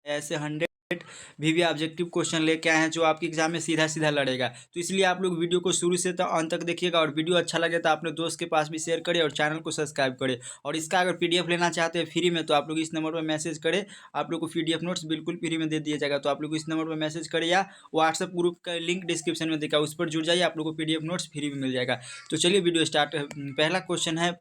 ऐसे 100 भी objective question लेके आए हैं जो आपके एग्जाम में सीधा सीधा लड़ेगा। तो इसलिए आप लोग वीडियो को शुरू से तो अंत तक देखिएगा, और वीडियो अच्छा लगे तो अपने दोस्त के पास भी शेयर करें और चैनल को सब्सक्राइब करें। और इसका अगर पीडीएफ लेना चाहते हैं फ्री में तो आप लोग इस नंबर पर मैसेज करें, आप लोग को पीडीएफ नोट्स बिल्कुल फ्री में दे दिया जाएगा। तो आप लोग इस नंबर पर मैसेज करें या व्हाट्सएप ग्रुप का लिंक डिस्क्रिप्शन में देखा, उस पर जुड़ जाइए, आप लोग को पीडीएफ नोट्स फ्री में मिल जाएगा। तो चलिए वीडियो स्टार्ट। पहला क्वेश्चन है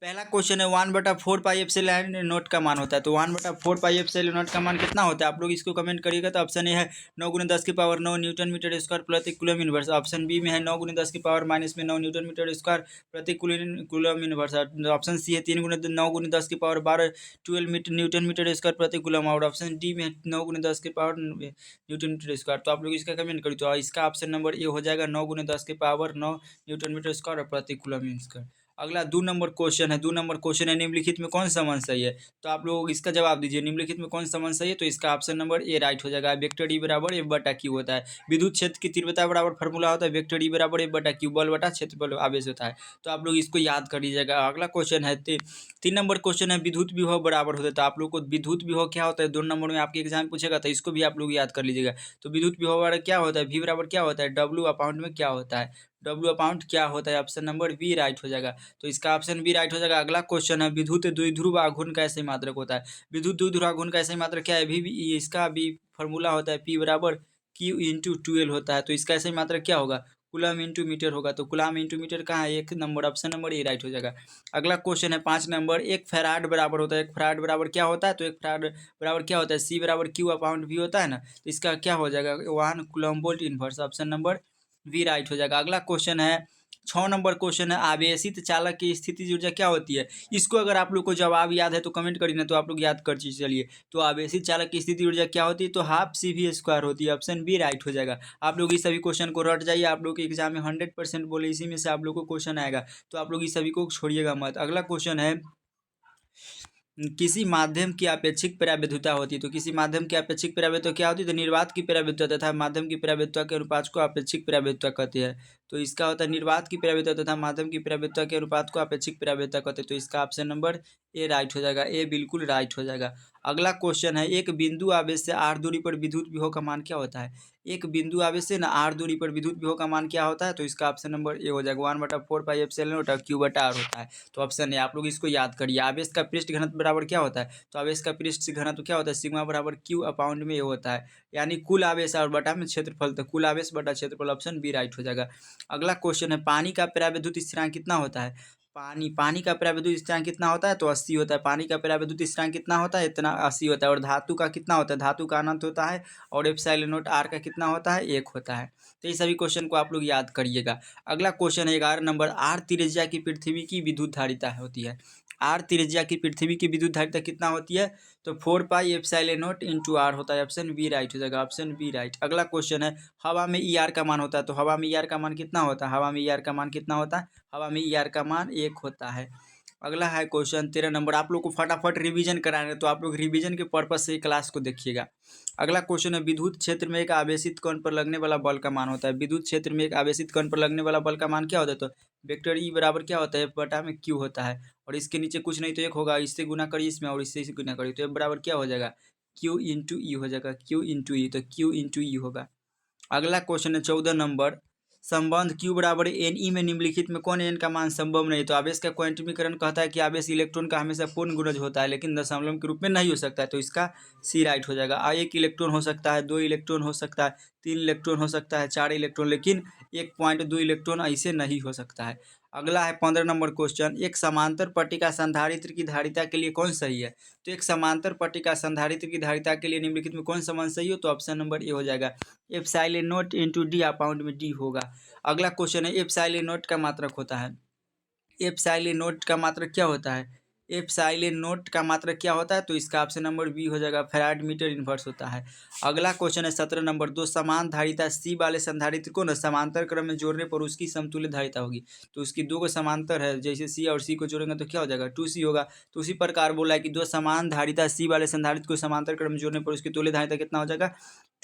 1/4 पाई एप्सिलॉन नोट का मान होता है। तो 1/4 पाई एप्सिलॉन नोट का मान कितना होता है, आप लोग इसको कमेंट करिएगा। तो ऑप्शन ए है 9 × 10⁻9 न्यूटन मीटर स्क्वायर प्रति कूलम इनवर्स। ऑप्शन बी में है 9 × 10⁻⁻9 न्यूटन मीटर स्क्वायर प्रति कूलम इनवर्स। ऑप्शन सी है 3 × 9 × 10⁻12 12 न्यूटन मीटर स्क्वायर प्रति कूलम। और ऑप्शन डी में है 9 × 10⁻9 न्यूटन मीटर स्क्वायर। तो आप लोग इसका कमेंट करिए। तो इसका ऑप्शन नंबर ए हो जाएगा 9 × 10⁻9 न्यूटन मीटर स्क्वायर प्रति कूलम स्क्वायर। अगला 2 नंबर क्वेश्चन है। 2 नंबर क्वेश्चन है निम्नलिखित में कौन सा मान सही है। तो आप लोग इसका जवाब दीजिए, निम्नलिखित में कौन सा मान सही है। तो इसका ऑप्शन नंबर ए राइट हो जाएगा। वेक्टर ई बराबर एफ बटा क्यू होता है। विद्युत क्षेत्र की तीव्रता बराबर फार्मूला होता है वेक्टर ई बराबर एफ बटा क्यू, बल बटा क्षेत्रफल आवेश होता है। तो आप लोग इसको याद कर लीजिएगा। अगला क्वेश्चन है 3 नंबर क्वेश्चन है विद्युत विभव बराबर होता है। तो आप लोग को विद्युत विभव क्या होता है 2 नंबर में आपके एग्जाम पूछेगा, तो इसको भी आप लोग याद कर लीजिएगा। तो विद्युत विभव बराबर क्या होता है, वी बराबर क्या होता है, डब्ल्यू अपाउंट में क्या होता है, डब्ल्यू अपाउंट क्या होता है। ऑप्शन नंबर बी राइट हो जाएगा। तो इसका ऑप्शन बी राइट हो जाएगा। अगला क्वेश्चन है विद्युत द्विध्रुव आघूर्ण का ऐसे मात्रक होता है। विद्युत द्विध्रुव आघूर्ण का ऐसे मात्रक क्या है, इसका भी फॉर्मूला होता है पी बराबर क्यू इंटू 12 होता है। तो इसका ऐसे मात्रक क्या होगा, कूलम इंटू मीटर होगा। तो कूलम इंटू मीटर कहाँ है, 1 number, option number A right हो जाएगा। अगला क्वेश्चन है 5 नंबर, 1 फैराड बराबर होता है। 1 फैराड बराबर क्या होता है, तो 1 फैराड बराबर क्या होता है, सी बराबर क्यू अपाउंट वी होता है ना। तो इसका क्या हो जाएगा 1 coulomb volt inverse. Option number V right हो जाएगा। अगला क्वेश्चन है 6 नंबर क्वेश्चन है आवेशित चालक की स्थितिज ऊर्जा क्या होती है। इसको अगर आप लोग को जवाब याद है तो कमेंट करिए ना, तो आप लोग याद कर चलिए। तो आवेशित चालक की स्थिति ऊर्जा क्या होती है, तो हाफ CV² होती है। ऑप्शन बी राइट हो जाएगा। आप लोग इस सभी क्वेश्चन को रट जाइए, आप लोग के एग्जाम में 100% बोले इसी में से आप लोग को क्वेश्चन आएगा। तो आप लोग इस सभी को छोड़िएगा मत। अगला क्वेश्चन है किसी माध्यम की अपेक्षिक परावैद्युता होती है। तो किसी माध्यम की अपेक्षिक परावैद्युता क्या होती है, तो निर्वात की परावैद्युता तथा माध्यम की परावैद्युता के अनुपात को अपेक्षिक परावैद्युता कहते हैं। तो इसका होता है निर्वात की परावैद्युता तथा माध्यम की परावैद्युता के अनुपात को अपेक्षिक परावैद्युता कहते हैं। तो इसका ऑप्शन नंबर ए राइट हो जाएगा, ए बिल्कुल राइट हो जाएगा। अगला क्वेश्चन है एक बिंदु आवेश से r दूरी पर विद्युत विभव का मान क्या होता है। एक बिंदु आवेश से ना r दूरी पर विद्युत विभव का मान क्या होता है। तो इसका ऑप्शन नंबर ए हो जाएगा 1/4 पाई एप्सिलॉन क्यू बटा आर होता है। तो ऑप्शन ए आप लोग इसको याद करिए। आवेश का पृष्ठ घनत्व बराबर क्या होता है, तो आवेश का पृष्ठ घनत्व क्या होता है, सिग्मा बराबर क्यू अपाउंड में ए होता है, यानी कुल आवेश और बटा में क्षेत्रफल। तो कुल आवेश बटा क्षेत्रफल, ऑप्शन बी राइट हो जाएगा। अगला क्वेश्चन है पानी का परावैद्युत स्थिरांक कितना होता है। पानी का परावैद्युत स्थिरांक कितना होता है, तो 80 होता है। पानी का परावैद्युत स्थिरांक कितना होता है, इतना 80 होता है। और धातु का कितना होता है, धातु का अनंत होता है। और एप्सिलॉन नॉट आर का कितना होता है, 1 होता है। तो ये सभी क्वेश्चन को आप लोग याद करिएगा। अगला क्वेश्चन है 11 नंबर, आर त्रिज्या की पृथ्वी की विद्युत धारिता होती है। आर त्रिज्या की पृथ्वी की विद्युत धारिता कितना होती है, तो 4 pi epsilon naught into r होता है। ऑप्शन बी राइट हो जाएगा, ऑप्शन बी राइट। अगला क्वेश्चन है हवा में ई आर का मान होता है। तो हवा में ई आर का मान कितना होता है, हवा में ई आर का मान कितना होता है, हवा में ई आर का मान 1 होता है। अगला है क्वेश्चन 13 नंबर, आप लोग को फटाफट रिवीजन कराना है, तो आप लोग रिवीजन के पर्पज से क्लास को देखिएगा। अगला क्वेश्चन है विद्युत क्षेत्र में एक आवेशित कण पर लगने वाला बल का मान होता है। विद्युत क्षेत्र में एक आवेशित कण पर लगने वाला बल का मान क्या होता है, तो वेक्टर ई बराबर क्या होता है, F बटा में क्यू होता है। और इसके नीचे कुछ नहीं तो 1 होगा, इससे गुना करिए इसमें और इससे गुना करिए, तो F बराबर क्या हो जाएगा, क्यू इंटू ई हो जाएगा, क्यू इंटू ई, तो क्यू इंटू ई होगा। अगला क्वेश्चन है 14 नंबर, संबंध Q बराबर Ne में निम्नलिखित में कौन n का मान संभव नहीं। तो आवेश का क्वांटमीकरण कहता है कि आवेश इलेक्ट्रॉन का हमेशा पूर्ण गुणज होता है, लेकिन दशमलव के रूप में नहीं हो सकता है। तो इसका सी राइट हो जाएगा। 1 इलेक्ट्रॉन हो सकता है, 2 इलेक्ट्रॉन हो सकता है, 3 इलेक्ट्रॉन हो सकता है, 4 इलेक्ट्रॉन, लेकिन 1.2 इलेक्ट्रॉन ऐसे नहीं हो सकता है। अगला है 15 नंबर क्वेश्चन, एक समांतर पट्टिका संधारित्र की धारिता के लिए कौन सही है। तो एक समांतर पट्टिका संधारित्र की धारिता के लिए निम्नलिखित में कौन सा मान सही हो, तो ऑप्शन नंबर ए हो जाएगा, एप्सिलॉन नॉट इंटू डी अपाउंड में डी होगा। अगला क्वेश्चन है एप्सिलॉन नॉट का मात्रक होता है। एप्सिलॉन नॉट का मात्रक क्या होता है, एप्सिलॉन नॉट का मात्रक क्या होता है, तो इसका ऑप्शन नंबर बी हो जाएगा, फैराड मीटर इनवर्स होता है। अगला क्वेश्चन है 17 नंबर, दो समान धारिता सी वाले संधारित्र को न समांतर क्रम में जोड़ने पर उसकी समतुल्य धारिता होगी। तो उसकी दो को समांतर है, जैसे सी और सी को जोड़ेंगे तो क्या हो जाएगा, 2C होगा। तो उसी प्रकार बोला है कि दो समान धारिता सी वाले संधारित्र को समांतर क्रम में जोड़ने पर उसकी तुल्य धारिता कितना हो जाएगा,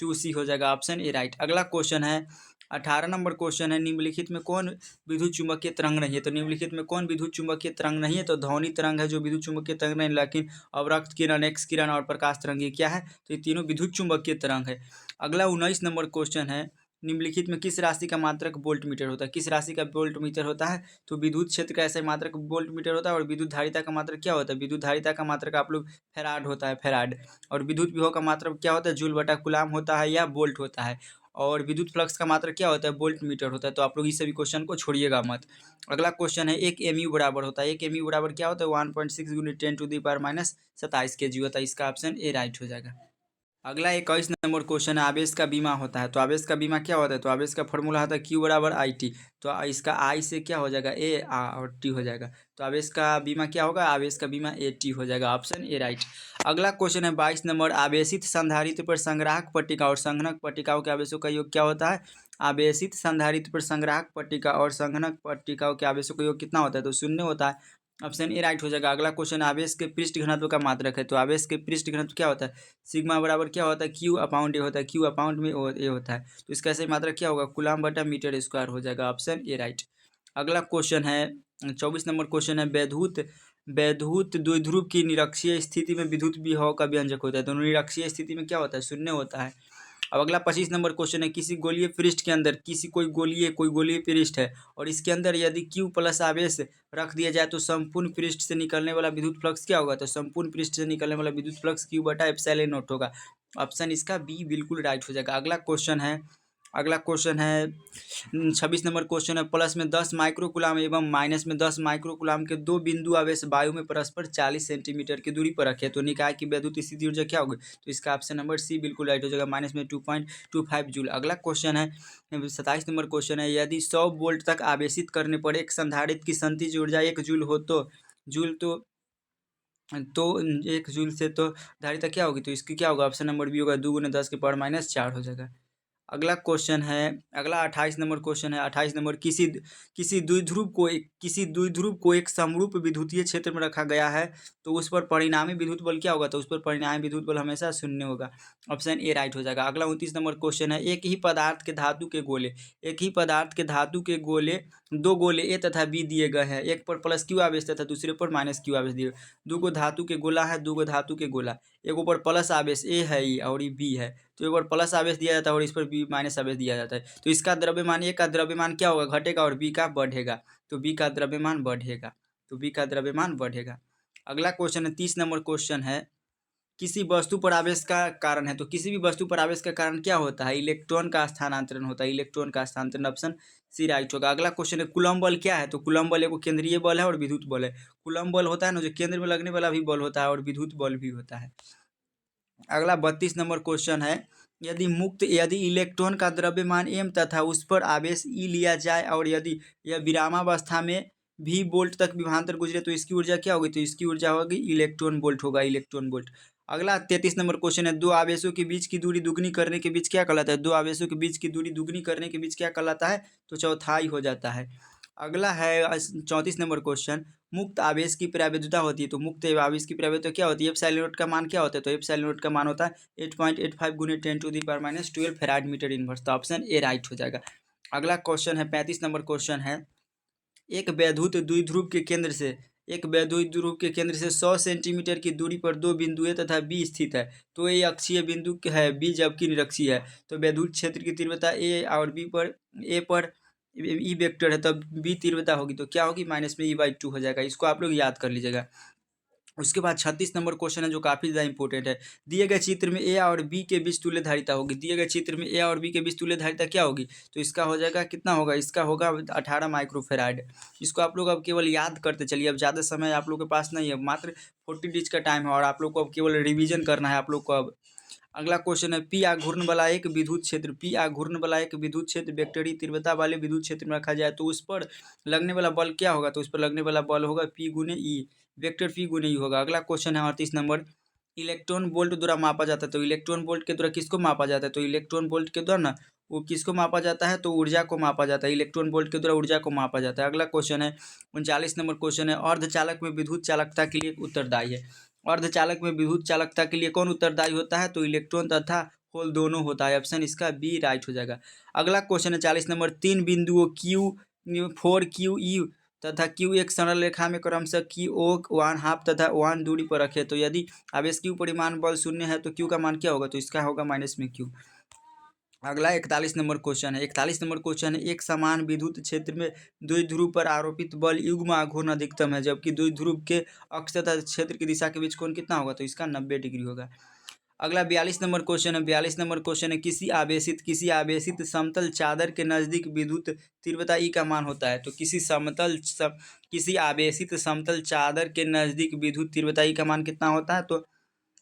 2C हो जाएगा। Option A right. अगला क्वेश्चन है 18 नंबर क्वेश्चन है, निम्नलिखित में कौन विद्युत चुम्बकीय तरंग नहीं है? तो निम्नलिखित में कौन विद्युत चुम्बकीय तरंग नहीं है? तो ध्वनि तरंग है जो विद्युत चुम्बकीय तरंग नहीं, लेकिन अवरक्त किरण, एक्स किरण और प्रकाश तरंग ये क्या है? तो ये तीनों विद्युत चुम्बकीय तरंग है। अगला 19 नंबर क्वेश्चन है, निम्नलिखित में किस राशि का मात्रक वोल्ट मीटर होता है? किस राशि का वोल्ट मीटर होता है? तो विद्युत क्षेत्र का ऐसा मात्रक वोल्ट मीटर होता है। और विद्युत धारिता का मात्रक क्या होता है? विद्युत धारिता का मात्रक आप लोग फैराड होता है, फैराड। और विद्युत विभव का मात्रक क्या होता है? जूल बटा कूलाम होता है या वोल्ट होता है। और विद्युत फ्लक्स का मात्रक क्या होता है? वोल्ट मीटर होता है। तो आप लोग इस सभी क्वेश्चन को छोड़िएगा मत। अगला क्वेश्चन है, एक एमयू बराबर होता है, एक एमयू बराबर क्या होता है? 1.6 × 10⁻⁻27 kg होता है। इसका ऑप्शन ए राइट हो जाएगा। अगला 21 नंबर क्वेश्चन है, आवेश का बीमा होता है। तो आवेश का बीमा क्या होता है? तो आवेश का फॉर्मूला होता है Q बराबर IT। तो इसका I से क्या हो जाएगा? A और T हो जाएगा। तो आवेश का बीमा क्या होगा? आवेश का बीमा AT हो जाएगा। Option A right. अगला क्वेश्चन है 22 नंबर, आवेशित संधारित्र पर संग्राहक पट्टिका और संघनक पट्टिकाओं के आवेशों का योग क्या होता है? आवेशित संधारित्र पर संग्राहक पट्टिका और संघनक पट्टिकाओं के आवेशों का योग कितना होता है? तो 0 होता है। ऑप्शन ए राइट हो जाएगा। अगला क्वेश्चन, आवेश के पृष्ठ घनत्व का मात्रक है। तो आवेश के पृष्ठ घनत्व क्या होता है? सिग्मा बराबर क्या होता है? Q अपाउंड ए होता है। Q अपाउंड में ए होता है। तो इसका सही मात्रक क्या होगा? कूलाम बटा मीटर स्क्वायर हो जाएगा। Option A right. अगला क्वेश्चन है 24 नंबर क्वेश्चन है, वैद्युत वैद्युत द्विध्रुव की निरक्षीय स्थिति में विद्युत विभव का व्यंजक होता है। तो निरक्षीय स्थिति में क्या होता है? 0 होता है। अब अगला 25 नंबर क्वेश्चन है, किसी गोलीय पृष्ठ के अंदर कोई गोलीय पृष्ठ है और इसके अंदर यदि Q प्लस आवेश रख दिया जाए तो संपूर्ण पृष्ठ से निकलने वाला विद्युत फ्लक्स क्या होगा? तो संपूर्ण पृष्ठ से निकलने वाला विद्युत फ्लक्स Q बटा एप्सिलॉन नॉट होगा। ऑप्शन इसका बी बिल्कुल राइट हो जाएगा। अगला क्वेश्चन है 26 नंबर क्वेश्चन है, प्लस में 10 माइक्रोकुलाम एवं माइनस में 10 माइक्रोकुलाम के दो बिंदु आवेश वायु में परस्पर 40 सेंटीमीटर की दूरी पर रखे। तो निकाय की वैद्युत स्थिति ऊर्जा क्या होगी? तो इसका ऑप्शन नंबर सी बिल्कुल राइट हो जाएगा, माइनस में 2.25 जूल। अगला क्वेश्चन है 27 नंबर क्वेश्चन है, यदि 100 वोल्ट तक आवेशित करने पर एक संधारित्र की संतिज ऊर्जा 1 जूल हो जूल तो 1 जूल से तो धारिता क्या होगी? तो इसकी क्या होगा? ऑप्शन नंबर बी होगा, 2 × 10⁻⁻4 हो जाएगा। अगला क्वेश्चन है, अगला 28 नंबर क्वेश्चन है, 28 नंबर, किसी द्विध्रुव को एक समरूप विद्युतीय क्षेत्र में रखा गया है तो उस पर परिणामी विद्युत बल क्या होगा? तो उस पर परिणामी विद्युत बल हमेशा 0 होगा। ऑप्शन ए राइट हो जाएगा। अगला 29 नंबर क्वेश्चन है, एक ही पदार्थ के धातु के गोले 2 गोले ए तथा बी दिए गए हैं। एक पर प्लस क्यू आवेश तथा दूसरे पर माइनस क्यू आवेश दिए। 2 गो धातु के गोला है, 2 गो धातु के गोला, एक ऊपर प्लस आवेश ए है ई और ये बी है। तो एक बार प्लस आवेश दिया जाता है और इस पर बी माइनस आवेश दिया जाता है। तो इसका द्रव्यमान, ए का द्रव्यमान क्या होगा? घटेगा और बी का बढ़ेगा। तो बी का द्रव्यमान बढ़ेगा। अगला क्वेश्चन है 30 नंबर क्वेश्चन है, किसी वस्तु पर आवेश का कारण है। तो किसी भी वस्तु पर आवेश का कारण क्या होता है? इलेक्ट्रॉन का स्थानांतरण होता है। ऑप्शन सी राइट होगा। अगला क्वेश्चन है, कूलम्ब बल क्या है? तो कूलम्ब बल एक केंद्रीय बल है और विद्युत बल है। कूलम्ब बल होता है ना जो केंद्र में लगने वाला भी बल होता है और विद्युत बल भी होता है। अगला 32 नंबर क्वेश्चन है, यदि इलेक्ट्रॉन का द्रव्यमान m तथा उस पर आवेश E लिया जाए और यदि यह विरामावस्था में भी वोल्ट तक विभवांतर गुजरे तो इसकी ऊर्जा क्या होगी? तो इसकी ऊर्जा होगी इलेक्ट्रॉन वोल्ट। अगला 33 नंबर क्वेश्चन है, दो आवेशों के बीच की दूरी दुगनी करने के बीच क्या कहलाता है? दो आवेशों के बीच की दूरी दुगनी करने के बीच क्या कहलाता है? तो चौथाई हो जाता है। अगला है 34 नंबर क्वेश्चन, मुक्त आवेश की प्रावैधता होती है। तो मुक्त आवेश की प्रावैधता क्या होती है? एप्सिलॉन नॉट का मान क्या होता है? तो एप्सिलॉन नॉट का मान होता है 8.85 × 10⁻12 फैराड मीटर इनवर्स। तो ऑप्शन ए राइट हो जाएगा। अगला क्वेश्चन है 35 नंबर क्वेश्चन है, एक वैद्युत द्विध्रुव के केंद्र से 100 सेंटीमीटर की दूरी पर दो बिंदु ए तथा बी स्थित है। तो ए अक्षीय बिंदु है, बी जबकि निरक्षीय है। तो वैद्युत क्षेत्र की तीव्रता ए और बी पर, ए पर ई वेक्टर है तब बी तीव्रता होगी तो क्या होगी? माइनस में E/2 हो जाएगा। इसको आप लोग याद कर लीजिएगा। उसके बाद 36 नंबर क्वेश्चन है जो काफ़ी ज़्यादा इंपॉर्टेंट है, दिए गए चित्र में ए और बी के बीच तुल्य धारिता होगी। तुल्य धारिता क्या होगी? तो इसका हो जाएगा, कितना होगा? इसका होगा 18 माइक्रोफेराड। इसको आप लोग अब केवल याद करते चलिए, अब ज़्यादा समय आप लोग के पास नहीं है, मात्र 40 डेज का टाइम है और आप लोग को अब केवल रिविजन करना है आप लोग को। अब अगला क्वेश्चन है, पी आघूर्ण वाला एक विद्युत क्षेत्र वेक्टरी तीव्रता वाले विद्युत क्षेत्र में रखा जाए तो उस पर लगने वाला बल क्या होगा? तो उस पर लगने वाला बल होगा P × E, vector P × E होगा। अगला क्वेश्चन है 38 नंबर, इलेक्ट्रॉन वोल्ट द्वारा मापा जाता है। तो इलेक्ट्रॉन वोल्ट के द्वारा किसको मापा जाता है? तो इलेक्ट्रॉन वोल्ट के द्वारा ना वो किसको मापा जाता है? तो ऊर्जा को मापा जाता है। इलेक्ट्रॉन वोल्ट के द्वारा ऊर्जा को मापा जाता है। अगला क्वेश्चन है 39 नंबर क्वेश्चन है, अर्धचालक में विद्युत चालकता के लिए उत्तरदायी है। अर्धचालक में विद्युत चालकता के लिए कौन उत्तरदायी होता है? तो इलेक्ट्रॉन तथा होल दोनों होता है। ऑप्शन इसका बी राइट हो जाएगा। अगला क्वेश्चन है 40 नंबर, तीन बिंदुओं Q4 QE तथा Q एक सरल रेखा में क्रमशः QO 1/2 तथा 1 दूरी पर रखे, तो यदि आवेश Q परिमाण बल शून्य है तो Q का मान क्या होगा, तो इसका होगा माइनस में Q। अगला 41 नंबर क्वेश्चन है। 41 नंबर क्वेश्चन है, एक समान विद्युत क्षेत्र में द्विध्रुव पर आरोपित बल युग्म आघूर्ण अधिकतम है, जबकि द्विध्रुव के अक्ष तथा क्षेत्र की दिशा के बीच कोण कितना होगा, तो इसका 90 डिग्री होगा। अगला 42 नंबर क्वेश्चन है। 42 नंबर क्वेश्चन है, किसी आवेशित समतल चादर के नजदीक विद्युत तीव्रता ई का मान होता है, तो किसी आवेशित समतल चादर के नजदीक विद्युत तीव्रता ई का मान कितना होता है, तो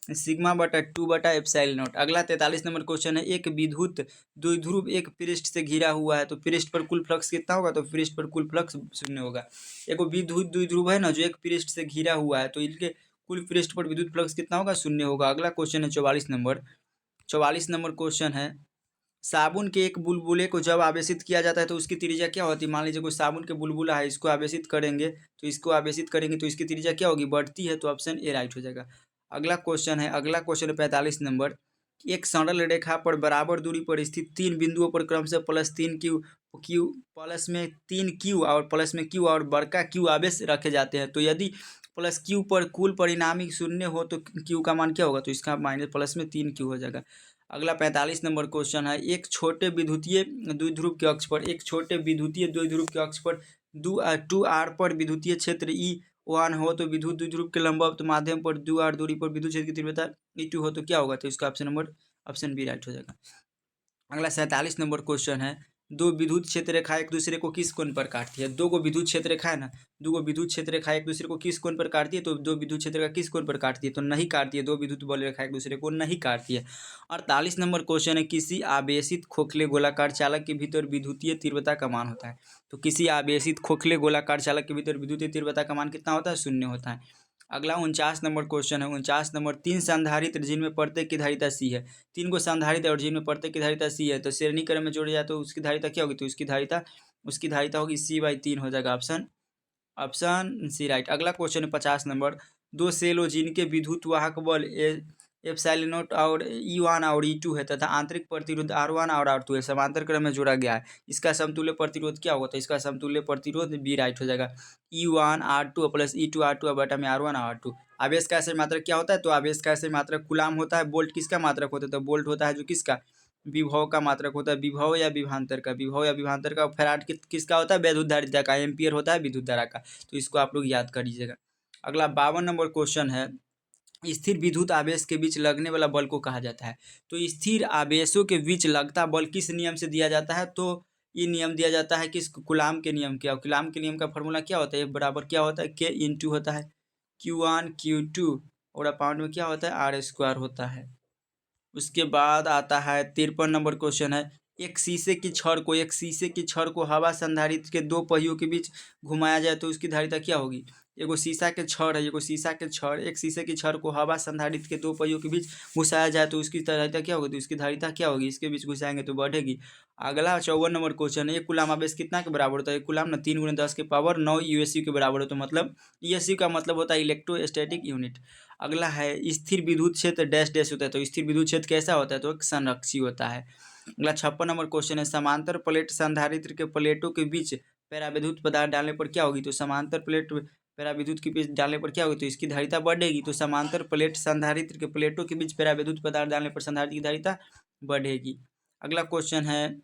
σ/2/ε0। अगला 43 नंबर क्वेश्चन है, एक विद्युत द्विध्रुव एक पृष्ठ से घिरा हुआ है, तो पृष्ठ पर कुल फ्लक्स कितना होगा, तो पृष्ठ पर कुल फ्लक्स शून्य होगा। एक विद्युत द्विध्रुव है ना जो एक पृष्ठ से घिरा हुआ है, तो इनके कुल पृष्ठ पर विद्युत फ्लक्स कितना होगा, शून्य होगा। अगला क्वेश्चन है 44 नंबर क्वेश्चन है, साबुन के एक बुलबुले को जब आवेशित किया जाता है तो उसकी त्रिज्या क्या होती है। मान लीजिए कोई साबुन के बुलबुला है, इसको आवेशित करेंगे तो इसकी त्रिज्या क्या होगी, बढ़ती है, तो ऑप्शन ए राइट हो जाएगा। अगला क्वेश्चन है 45 नंबर, एक सरल रेखा पर बराबर दूरी पर स्थित तीन बिंदुओं पर क्रमशः +3Q और +Q और बड़का Q आवेश रखे जाते हैं, तो यदि +Q पर कुल परिणामी शून्य हो तो Q का मान क्या होगा, तो इसका -+3Q हो जाएगा। अगला 45 नंबर क्वेश्चन है, एक छोटे विद्युतीय द्विध्रुव के अक्ष पर 2r पर विद्युतीय क्षेत्र E1 हो, तो विद्युत द्विध्रुव के लंबवत माध्यम पर 2r दूरी पर विद्युत क्षेत्र की तीव्रता E2 हो, तो क्या होगा, तो इसका ऑप्शन बी राइट हो जाएगा। अगला 47 नंबर क्वेश्चन है, दो विद्युत क्षेत्र रेखा एक दूसरे को किस कोण पर काटती है। दो विद्युत क्षेत्र रेखा है ना, दो विद्युत क्षेत्र रेखा एक दूसरे को किस कोण पर काटती है, तो दो विद्युत क्षेत्र रेखा किस कोण पर काटती है, तो नहीं काटती है। दो विद्युत बल रेखा एक दूसरे को नहीं काटती है। 48 नंबर क्वेश्चन है, किसी आवेशित खोखले गोलाकार चालक के भीतर विद्युतीय तीव्रता का मान होता है, तो किसी आवेशित खोखले गोलाकार चालक के भीतर विद्युतीय तीव्रता का मान कितना होता है, शून्य होता है। अगला 49 नंबर क्वेश्चन है। 49 नंबर, तीन संधारित्र जिनमें प्रत्येक की धारिता सी है, तीन को संधारित्र और जिनमें प्रत्येक की धारिता सी है, तो श्रेणी क्रम में जोड़े जाए तो उसकी धारिता क्या होगी, तो उसकी धारिता होगी C/3 हो जाएगा। Option C right. अगला क्वेश्चन है 50 नंबर, दो सेल हो जिनके विद्युत वाहक बल ε0 और E1 और E2 है तथा आंतरिक प्रतिरोध R1 और R2 है, समांतर क्रम में जोड़ा गया है, इसका समतुल्य प्रतिरोध क्या होगा, तो इसका समतुल्य प्रतिरोध बी राइट हो जाएगा। E1 R2 plus E2 R2 बटा में R1 और R2। आवेश का ऐसे मात्रक क्या होता है, तो आवेश का ऐसे मात्रक कूलाम होता है। बोल्ट किसका मात्रक होता है, तो बोल्ट होता है जो किसका, विभव का मात्रक होता है, विभव या विभवांतर का। फैराड किसका होता है, वैद्युत धारिता का। एम्पियर होता है विद्युत धारा का, तो इसको आप लोग याद कर लीजिएगा। अगला 52 नंबर क्वेश्चन है, स्थिर विद्युत आवेश के बीच लगने वाला बल को कहा जाता है, तो स्थिर आवेशों के बीच लगता बल किस नियम से दिया जाता है, तो ये नियम दिया जाता है किस, कूलाम के नियम के। और कूलाम के नियम का फॉर्मूला क्या होता है, बराबर क्या होता है, K × होता है Q1 Q2 और अपाउंड में क्या होता है, R² होता है। उसके बाद आता है 53 नंबर क्वेश्चन है, एक शीशे की छड़ को हवा संधारित्र के दो पहियों के बीच घुमाया जाए तो उसकी धारिता क्या होगी। एक शीशा के छड़ एक शीशे की छड़ को हवा संधारित्र के दो पहियों के बीच घुसाया जाए तो उसकी धारिता क्या होगी, तो इसकी धारिता क्या होगी, इसके बीच घुसाएंगे तो बढ़ेगी। अगला 54 नंबर क्वेश्चन है, एक कूलाम आवेश कितना के बराबर होता है, एक कूलाम ना 3 × 10⁻⁹ USU के बराबर होता है, मतलब ESU का मतलब होता है इलेक्ट्रोस्टैटिक यूनिट। अगला है, स्थिर विद्युत क्षेत्र डैश डैश होता है, तो स्थिर विद्युत क्षेत्र कैसा होता है, तो एक संरक्षी होता है। अगला 56 नंबर क्वेश्चन है, समांतर प्लेट संधारित्र के प्लेटों के बीच पराविद्युत पदार्थ डालने पर क्या होगी, तो समांतर प्लेट पराविद्युत के बीच डालने पर क्या होगी, तो इसकी धारिता बढ़ेगी। तो समांतर प्लेट संधारित्र के प्लेटों के बीच पराविद्युत पदार्थ डालने पर संधारित्र की धारिता बढ़ेगी। अगला क्वेश्चन है,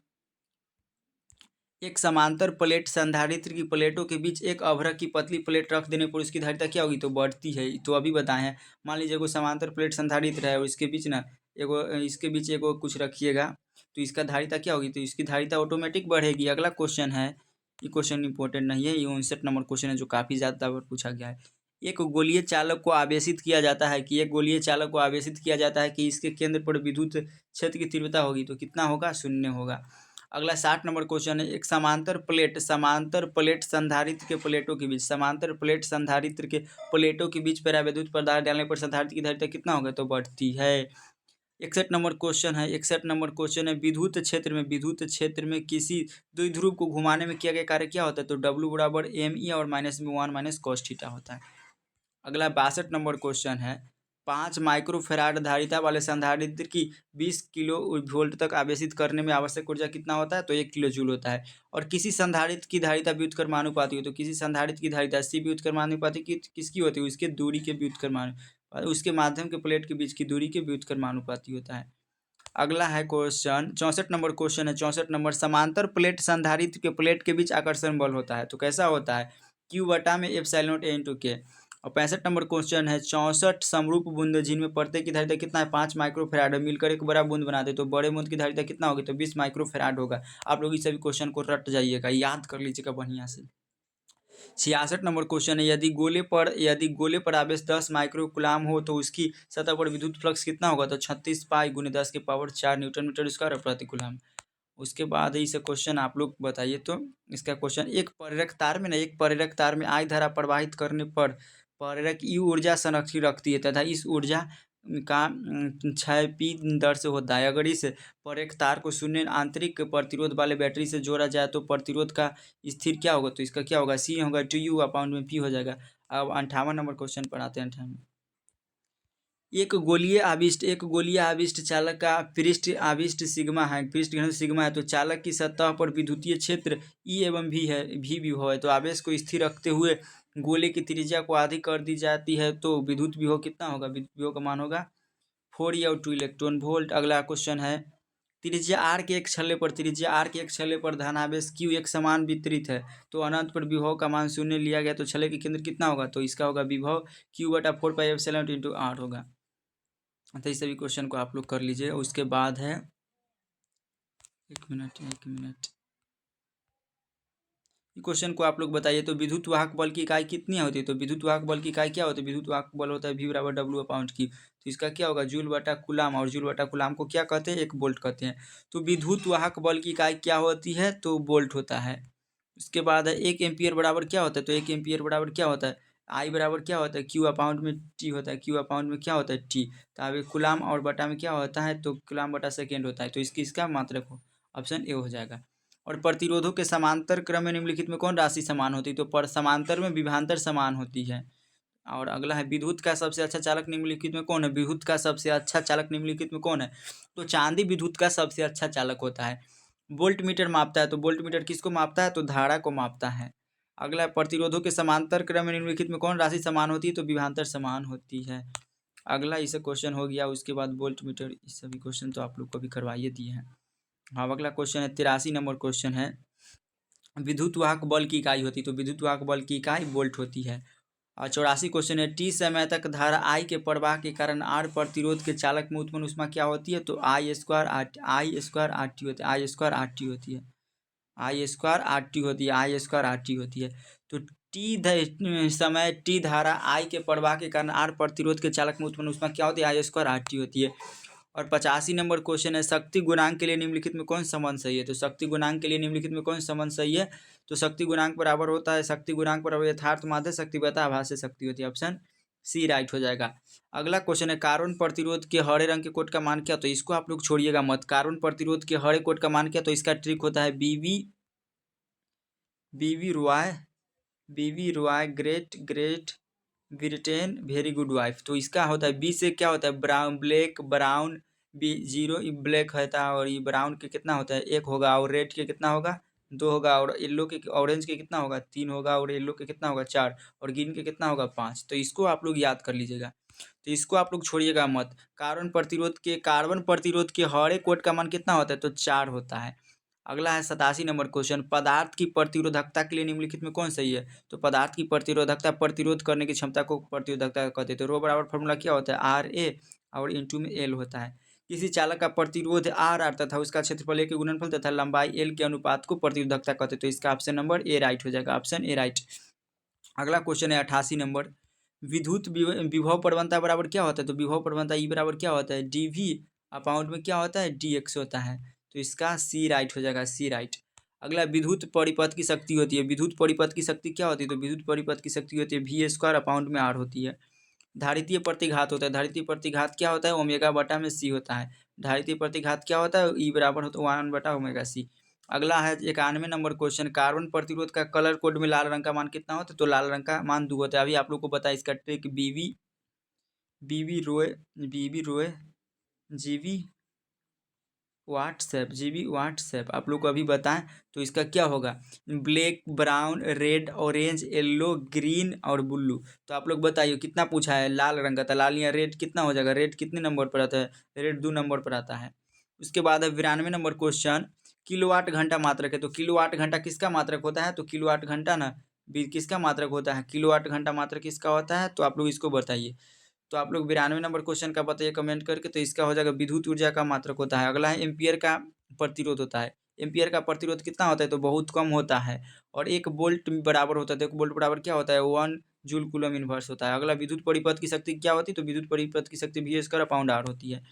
एक समांतर प्लेट संधारित्र की प्लेटों के बीच एक अभ्रक की पतली प्लेट रख देने पर उसकी धारिता क्या होगी, तो बढ़ती है। तो अभी बताए हैं, मान लीजिए कोई समांतर प्लेट संधारित्र है और इसके बीच एगो कुछ रखिएगा तो इसका धारिता क्या होगी, तो इसकी धारिता ऑटोमेटिक बढ़ेगी। अगला क्वेश्चन है, ये क्वेश्चन इंपॉर्टेंट नहीं है, ये 59 नंबर क्वेश्चन है जो काफ़ी ज़्यादा बार पूछा गया है। एक गोलीय चालक को आवेशित किया जाता है कि इसके केंद्र पर विद्युत क्षेत्र की तीव्रता होगी, तो कितना होगा, 0 होगा। अगला 60 नंबर क्वेश्चन है, एक समांतर प्लेट संधारित्र के प्लेटों के बीच परावैद्युत पदार्थ डालने पर संधारित्र की धारिता कितना होगा, तो बढ़ती है। 61 नंबर क्वेश्चन है, विद्युत क्षेत्र में किसी द्विध्रुव को घुमाने में किया गया कार्य क्या होता है, तो W बराबर ME और -1 - cos θ होता है। अगला 62 नंबर क्वेश्चन है, 5 माइक्रोफैराड धारिता वाले संधारित्र की 20 किलो वोल्ट तक आवेशित करने में आवश्यक ऊर्जा कितना होता है? तो 1 किलो जूल होता है। और किसी संधारित्र की धारिता व्युत्क्रमानुपाती हो, तो किसी संधारित्र की धारिता C व्युत्क्रमानुपाती किसकी होती है? उसके दूरी के उसके माध्यम के प्लेट के बीच की दूरी के व्युत्क्रमानुपाती होता है। अगला है क्वेश्चन 64 नंबर क्वेश्चन है। 64 नंबर, समांतर प्लेट संधारित्र के प्लेट के बीच आकर्षण बल होता है, तो कैसा होता है? Q बटा में एप्सिलॉन नॉट A × K। और 65 नंबर क्वेश्चन है। 64 समरूप बूंद जिनमें प्रत्येक की धारिता कितना है? 5 माइक्रोफैराड है, मिलकर एक बड़ा बूंद बनाते, तो बड़े बूंद की धारिता कितना होगी? तो 20 माइक्रोफैराड होगा। आप लोग इस सभी क्वेश्चन को रट जाइएगा, याद कर लीजिएगा बढ़िया से। 66 नंबर क्वेश्चन है। यदि गोले पर आवेश 10 माइक्रोकुलाम हो तो उसकी सतह पर विद्युत फ्लक्स कितना होगा? तो 36 पाई × 10⁴ न्यूटन मीटर स्क्वायर प्रति कूलम। उसके बाद इसे क्वेश्चन आप लोग बताइए। तो इसका क्वेश्चन, एक प्रेरक तार में I धारा प्रवाहित करने पर प्रेरक U ऊर्जा संरक्षित रखती है तथा इस ऊर्जा का क्षय P दर से होता है। अगर इस प्रेरक तार को शून्य आंतरिक प्रतिरोध वाले बैटरी से जोड़ा जाए तो प्रतिरोध का स्थिर क्या होगा? तो इसका क्या होगा? C होगा 2U अपाउंड में P हो जाएगा। अब 58 नंबर क्वेश्चन पर आते हैं। 58 एक गोलीय आविष्ट चालक का पृष्ठ आविष्ट सिग्मा है, पृष्ठ घनत्व सिग्मा है, तो चालक की सतह पर विद्युतीय क्षेत्र E एवं V विभव है। तो आवेश को स्थिर रखते हुए गोले की त्रिज्या को आधी कर दी जाती है, तो विद्युत विभव कितना होगा? विद्युत विभव का मान होगा 4 और 2 इलेक्ट्रॉन वोल्ट। अगला क्वेश्चन है, त्रिज्या R के एक छल्ले पर धनावेश Q एक समान वितरित है, तो अनंत पर विभव का मान 0 लिया गया, तो छल्ले के केंद्र कितना होगा? तो इसका होगा विभव Q बटा 4 पाई एप्सिलॉन नॉट × R होगा। तो इस सभी क्वेश्चन को आप लोग कर लीजिए। उसके बाद है, एक मिनट, क्वेश्चन को आप लोग बताइए। तो विद्युत वाहक बल की इकाई कितनी होती है? तो विद्युत वाहक बल की इकाई क्या होती है? विद्युत वाहक बल होता है V बराबर W अपाउंड Q। तो इसका क्या होगा? जूल बटा कूलाम, और जूल बटा कूलाम को क्या कहते हैं? 1 वोल्ट कहते हैं। तो विद्युत वाहक बल की इकाई क्या होती है? तो वोल्ट होता है। उसके बाद है, 1 एम्पियर बराबर क्या होता है? तो 1 एम्पियर बराबर क्या होता है? I बराबर क्या होता है? Q अपाउंड में T होता है। Q अपाउंड में क्या होता है? T। तो अब कूलाम और बटा में क्या होता है? तो कूलाम बटा सेकेंड होता है। तो इसका मात्रक हो, ऑप्शन ए हो जाएगा। और प्रतिरोधों के समांतर क्रम में निम्नलिखित में कौन राशि समान होती है? तो पर समांतर में विभवांतर समान होती है। और अगला है, विद्युत का सबसे अच्छा चालक निम्नलिखित में कौन है? विद्युत का सबसे अच्छा चालक निम्नलिखित में कौन है? तो चांदी विद्युत का सबसे अच्छा चालक होता है। वोल्ट मीटर मापता है, तो वोल्ट मीटर किसको मापता है? तो धारा को मापता है। अगला है, प्रतिरोधों के समांतर क्रम में निम्नलिखित में कौन राशि समान होती है? तो विभवांतर समान होती है। अगला इसे क्वेश्चन हो गया। उसके बाद वोल्ट मीटर, इस सभी क्वेश्चन तो आप लोग को भी करवाइए दिए हैं। हाँ, अगला क्वेश्चन है 83 नंबर क्वेश्चन है। विद्युत वाहक बल की इकाई होती है, तो विद्युत वाहक बल की इकाई वोल्ट होती है। और 84 क्वेश्चन है, T समय तक धारा I के प्रवाह के कारण R प्रतिरोध के चालक में उत्पन्न ऊष्मा क्या होती है? तो I स्क्वायर आर टी होती है। तो समय T धारा I के प्रवाह के कारण R प्रतिरोध के चालक में उत्पन्न ऊष्मा क्या होती है? I स्क्वायर आर टी होती है। और 85 नंबर क्वेश्चन है, शक्ति गुणांक के लिए निम्नलिखित में कौन संबंध सही है? तो शक्ति गुणांक के लिए निम्नलिखित में कौन संबंध सही है? तो शक्ति गुणांक बराबर होता है, शक्ति गुणांक बराबर यथार्थ माध्य शक्ति बटा आभासी शक्ति होती है। ऑप्शन सी राइट हो जाएगा। अगला क्वेश्चन है, कार्बन प्रतिरोध के हरे रंग के कोट का मान क्या? तो इसको आप लोग छोड़िएगा मत। कार्बन प्रतिरोध के हरे कोट का मान क्या? तो इसका ट्रिक होता है बीवी Roy great Britain very good wife. तो इसका होता है बी से क्या होता है? ब्राउन बी 0 ब्लैक होता है, और ये ब्राउन के कितना होता है? 1 होगा, और रेड के कितना होगा? 2 होगा, और येलो के ऑरेंज के कितना होगा? 3 होगा, और येलो के कितना होगा? 4, और ग्रीन के कितना होगा? 5। तो इसको आप लोग याद कर लीजिएगा, तो इसको आप लोग छोड़िएगा मत। कार्बन प्रतिरोध के हरे कोट का मान कितना होता है? तो 4 होता है। अगला है 87 नंबर क्वेश्चन, पदार्थ की प्रतिरोधकता के लिए निम्नलिखित में कौन सही है? तो पदार्थ की प्रतिरोधकता, प्रतिरोध करने की क्षमता को प्रतिरोधकता कहते हैं। तो रो बराबर फॉर्मूला क्या होता है? आर ए, और इंटू में एल होता है। किसी चालक का प्रतिरोध आर तथा उसका क्षेत्रफल ए के गुणनफल तथा लंबाई एल के अनुपात को प्रतिरोधकता कहते हैं। तो इसका ऑप्शन नंबर ए राइट हो जाएगा, ऑप्शन ए राइट। अगला क्वेश्चन है 88 नंबर, विद्युत विभव प्रवणता बराबर क्या होता है? तो विभव प्रवणता ई बराबर क्या होता है? डी वी अपाउंड में क्या होता है? डी एक्स होता है। तो इसका सी राइट हो जाएगा, सी राइट। अगला, विद्युत परिपथ की शक्ति होती है। विद्युत परिपथ की शक्ति क्या होती है? तो विद्युत परिपथ की शक्ति होती है V स्क्वायर अपाउंड में R होती है। धारितीय प्रतिघात होता है। धारितीय प्रतिघात क्या होता है? ओमेगा बटा में C होता है। धारितीय प्रतिघात क्या होता है? E बराबर होता है 1 बटा ओमेगा C। अगला है 91 नंबर क्वेश्चन, कार्बन प्रतिरोध का कलर कोड में लाल रंग का मान कितना होता है? तो लाल रंग का मान 2 होता है। अभी आप लोग को बताया इसका ट्रिक, बीबी रोय जीबी व्हाट्सएप आप लोग को अभी बताएं तो इसका क्या होगा, black, brown, red, orange, yellow, green और ब्लू। तो आप लोग बताइए कितना पूछा है, लाल रंग का था, लाल या रेड कितना हो जाएगा, रेड कितने नंबर पर आता है, रेड 2 नंबर पर आता है। उसके बाद है 92 नंबर क्वेश्चन, किलोवाट घंटा मात्रक है। तो किलोवाट घंटा किसका मात्रक होता है, तो किलोवाट घंटा ना किसका मात्रक होता है, किलोवाट घंटा मात्रक किसका होता है, तो आप लोग इसको बताइए। तो आप लोग 92 नंबर क्वेश्चन का बताइए कमेंट करके। तो इसका हो जाएगा विद्युत ऊर्जा का मात्रक होता है। अगला है एम्पियर का प्रतिरोध होता है। एम्पियर का प्रतिरोध कितना होता है, तो बहुत कम होता है। और 1 वोल्ट बराबर होता है, तो 1 वोल्ट बराबर क्या होता है, 1 जूल कूलम इनवर्स होता है। अगला विद्युत परिपथ की शक्ति क्या होती है, तो विद्युत परिपथ की शक्ति वी स्क्वायर अपॉन आर होती है।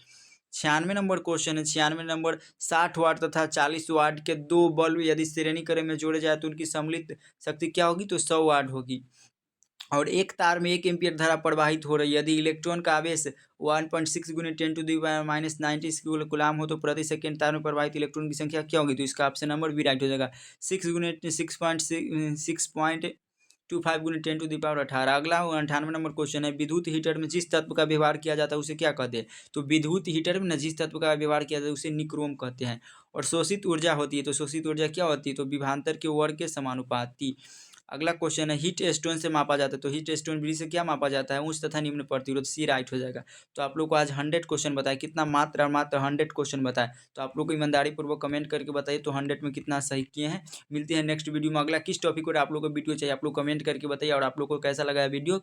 96 नंबर क्वेश्चन है, 96 नंबर, 60 वाट तथा 40 वाट के 2 बल्ब यदि श्रेणी क्रम में जोड़े जाए तो उनकी सम्मिलित शक्ति क्या होगी, तो 100 वाट होगी। और एक तार में 1 एम्पीयर धारा प्रवाहित हो रही है। यदि इलेक्ट्रॉन का आवेश 1.6 गुने 10⁻⁻⁻⁻⁹ कूलाम हो तो प्रति सेकंड तार में प्रवाहित इलेक्ट्रॉन की संख्या क्या होगी, तो इसका ऑप्शन नंबर बी राइट हो जाएगा, 6 गुने 10⁻18। अगला 98 नंबर क्वेश्चन है, विद्युत हीटर में जिस तत्व का व्यवहार किया जाता है उसे क्या कहते हैं, तो विद्युत हीटर में जिस तत्व का व्यवहार किया जाता है उसे निक्रोम कहते हैं। और शोषित ऊर्जा होती है, तो शोषित ऊर्जा क्या होती है, तो विभवांतर के वर्ग के समानुपाती। अगला क्वेश्चन है, हीट स्टोन से मापा जाता है, तो हीट स्टोन विधि से क्या मापा जाता है, उच्च तथा निम्न प्रतिरोध, सी राइट हो जाएगा। तो आप लोग को आज 100 क्वेश्चन बताए, कितना मात्र और मात्र 100 क्वेश्चन बताए। तो आप लोग को ईमानदारी पूर्वक कमेंट करके बताइए तो 100 में कितना सही किए हैं। मिलते हैं नेक्स्ट वीडियो में। अगला किस टॉपिक पर आप लोग को वीडियो चाहिए आप लोग कमेंट करके बताइए, और आप लोग को कैसा लगा है वीडियो